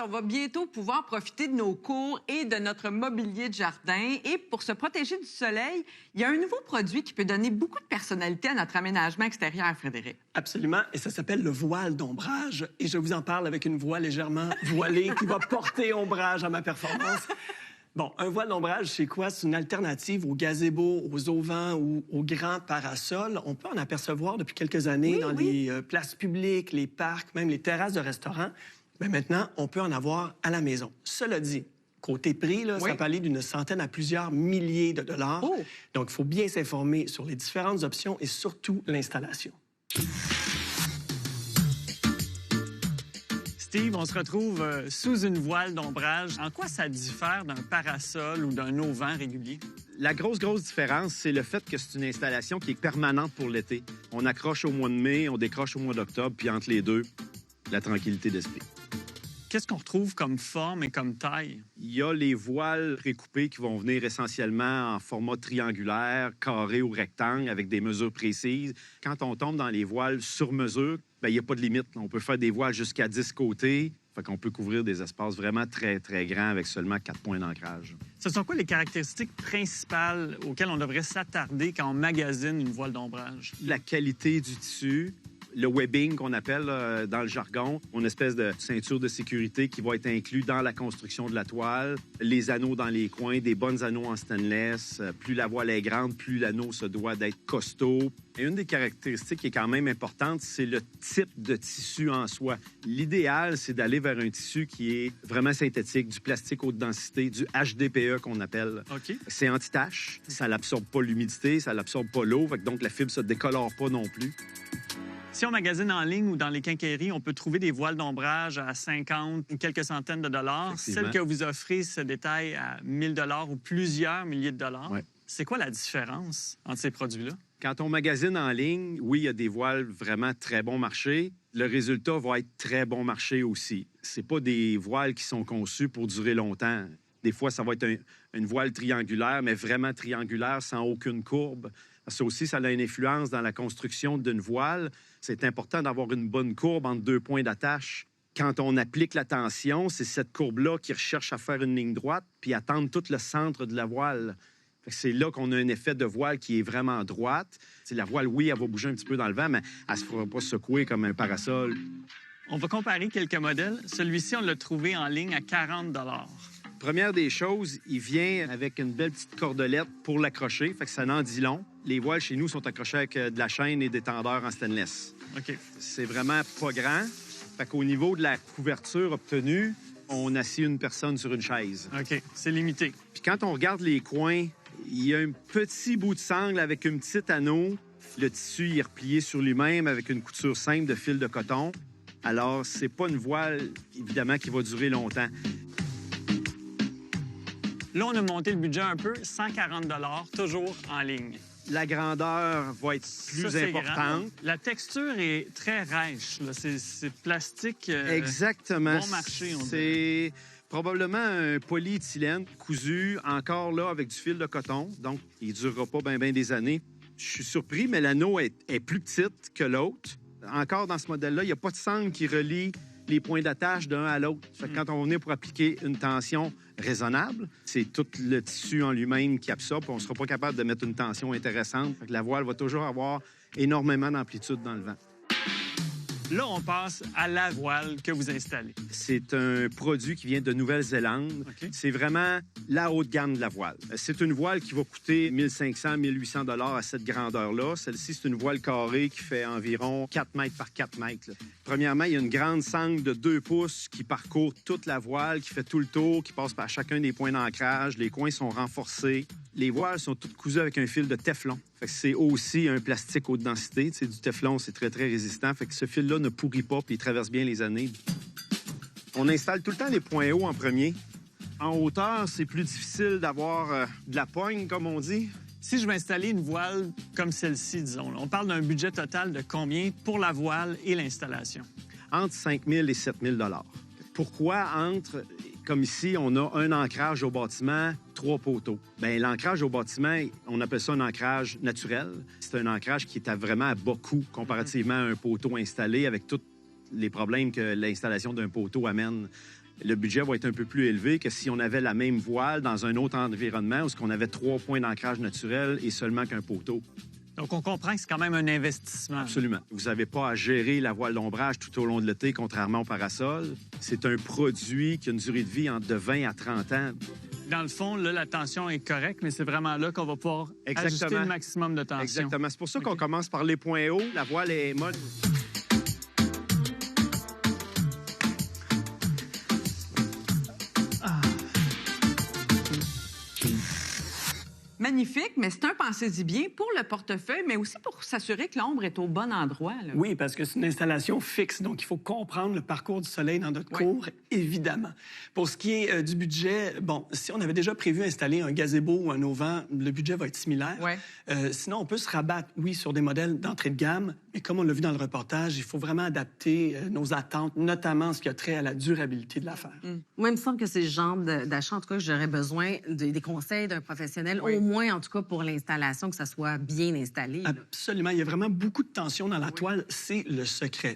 on va bientôt pouvoir profiter de nos cours et de notre mobilier de jardin. Et pour se protéger du soleil, il y a un nouveau produit qui peut donner beaucoup de personnalité à notre aménagement extérieur, Frédéric. Absolument, et ça s'appelle le voile d'ombrage. Et je vous en parle avec une voix légèrement voilée qui va porter ombrage à ma performance. Bon, un voile d'ombrage, c'est quoi? C'est une alternative aux gazebos, aux auvents ou aux grands parasols. On peut en apercevoir depuis quelques années dans les places publiques, les parcs, même les terrasses de restaurants. Mais maintenant, on peut en avoir à la maison. Cela dit, côté prix, là, ça peut aller d'une centaine à plusieurs milliers de dollars. Oh. Donc, il faut bien s'informer sur les différentes options et surtout l'installation. Steve, on se retrouve sous une voile d'ombrage. En quoi ça diffère d'un parasol ou d'un auvent régulier? La grosse différence, c'est le fait que c'est une installation qui est permanente pour l'été. On accroche au mois de mai, on décroche au mois d'octobre, puis entre les deux, la tranquillité d'esprit. Qu'est-ce qu'on retrouve comme forme et comme taille? Il y a les voiles précoupées qui vont venir essentiellement en format triangulaire, carré ou rectangle, avec des mesures précises. Quand on tombe dans les voiles sur mesure, il n'y a pas de limite. On peut faire des voiles jusqu'à 10 côtés. Fait qu'on peut couvrir des espaces vraiment très, très grands avec seulement 4 points d'ancrage. Ce sont quoi les caractéristiques principales auxquelles on devrait s'attarder quand on magasine une voile d'ombrage? La qualité du tissu, le webbing qu'on appelle dans le jargon, une espèce de ceinture de sécurité qui va être inclus dans la construction de la toile, les anneaux dans les coins, des bons anneaux en stainless. Plus la voile est grande, plus l'anneau se doit d'être costaud. Et une des caractéristiques qui est quand même importante, c'est le type de tissu en soi. L'idéal, c'est d'aller vers un tissu qui est vraiment synthétique, du plastique haute densité, du HDPE qu'on appelle. Okay. C'est anti-tache, ça n'absorbe pas l'humidité, ça n'absorbe pas l'eau, donc la fibre se décolore pas non plus. Si on magasine en ligne ou dans les quincailleries, on peut trouver des voiles d'ombrage à 50 ou quelques centaines de dollars. Celle que vous offrez se détaille à 1 000 $ ou plusieurs milliers de dollars. Ouais. C'est quoi la différence entre ces produits-là? Quand on magasine en ligne, oui, il y a des voiles vraiment très bon marché. Le résultat va être très bon marché aussi. C'est pas des voiles qui sont conçues pour durer longtemps. Des fois, ça va être une voile triangulaire, mais vraiment triangulaire, sans aucune courbe. Ça aussi, ça a une influence dans la construction d'une voile. C'est important d'avoir une bonne courbe entre 2 points d'attache. Quand on applique la tension, c'est cette courbe-là qui recherche à faire une ligne droite puis attendre tout le centre de la voile. C'est là qu'on a un effet de voile qui est vraiment droite. C'est la voile, oui, elle va bouger un petit peu dans le vent, mais elle ne se fera pas secouer comme un parasol. On va comparer quelques modèles. Celui-ci, on l'a trouvé en ligne à 40 $. Première des choses, il vient avec une belle petite cordelette pour l'accrocher, fait que ça n'en dit long. Les voiles chez nous sont accrochées avec de la chaîne et des tendeurs en stainless. OK. C'est vraiment pas grand. Fait qu'au niveau de la couverture obtenue, on assied une personne sur une chaise. OK, c'est limité. Puis quand on regarde les coins, il y a un petit bout de sangle avec un petit anneau. Le tissu il est replié sur lui-même avec une couture simple de fil de coton. Alors, c'est pas une voile, évidemment, qui va durer longtemps. Là, on a monté le budget un peu, 140 $, toujours en ligne. La grandeur va être plus importante. Grand. La texture est très rêche. C'est plastique. Exactement. Bon marché, on dirait. C'est probablement un polyéthylène cousu, encore là, avec du fil de coton. Donc, il ne durera pas bien des années. Je suis surpris, mais l'anneau est plus petite que l'autre. Encore dans ce modèle-là, il n'y a pas de sangle qui relie les points d'attache d'un à l'autre. Quand on est pour appliquer une tension raisonnable, c'est tout le tissu en lui-même qui absorbe. On ne sera pas capable de mettre une tension intéressante. La voile va toujours avoir énormément d'amplitude dans le vent. Là, on passe à la voile que vous installez. C'est un produit qui vient de Nouvelle-Zélande. Okay. C'est vraiment la haute gamme de la voile. C'est une voile qui va coûter 1 500 1 800 $ à cette grandeur-là. Celle-ci, c'est une voile carrée qui fait environ 4 mètres par 4 mètres. Là. Premièrement, il y a une grande sangle de 2 pouces qui parcourt toute la voile, qui fait tout le tour, qui passe par chacun des points d'ancrage. Les coins sont renforcés. Les voiles sont toutes cousues avec un fil de téflon. Fait que c'est aussi un plastique haute densité. Du téflon, c'est très, très résistant. Fait que ce fil-là ne pourrit pas puis il traverse bien les années. On installe tout le temps les points hauts en premier. En hauteur, c'est plus difficile d'avoir de la poigne, comme on dit. Si je veux installer une voile comme celle-ci, disons, on parle d'un budget total de combien pour la voile et l'installation? Entre 5 000 et 7 000 $. Pourquoi entre... Comme ici, on a un ancrage au bâtiment, 3 poteaux. Bien, l'ancrage au bâtiment, on appelle ça un ancrage naturel. C'est un ancrage qui est vraiment à bas coût comparativement à un poteau installé avec tous les problèmes que l'installation d'un poteau amène. le budget va être un peu plus élevé que si on avait la même voile dans un autre environnement où on avait 3 points d'ancrage naturel et seulement qu'un poteau. Donc, on comprend que c'est quand même un investissement. Absolument. Vous n'avez pas à gérer la voile d'ombrage tout au long de l'été, contrairement au parasol. C'est un produit qui a une durée de vie de 20 à 30 ans. Dans le fond, là, la tension est correcte, mais c'est vraiment là qu'on va pouvoir ajuster le maximum de tension. Exactement. C'est pour ça qu'on commence par les points hauts. La voile est molle. Magnifique, mais c'est un pensez-y bien pour le portefeuille, mais aussi pour s'assurer que l'ombre est au bon endroit. Là. Oui, parce que c'est une installation fixe, donc il faut comprendre le parcours du soleil dans notre cour, évidemment. Pour ce qui est du budget, bon, si on avait déjà prévu installer un gazebo ou un auvent, le budget va être similaire. Ouais. Sinon, on peut se rabattre, oui, sur des modèles d'entrée de gamme, mais comme on l'a vu dans le reportage, il faut vraiment adapter nos attentes, notamment ce qui a trait à la durabilité de l'affaire. Moi, il me semble que c'est le genre d'achat, en tout cas, que j'aurais besoin des conseils d'un professionnel, au moins, en tout cas, pour l'installation, que ça soit bien installé. Absolument. Il y a vraiment beaucoup de tension dans la toile. C'est le secret.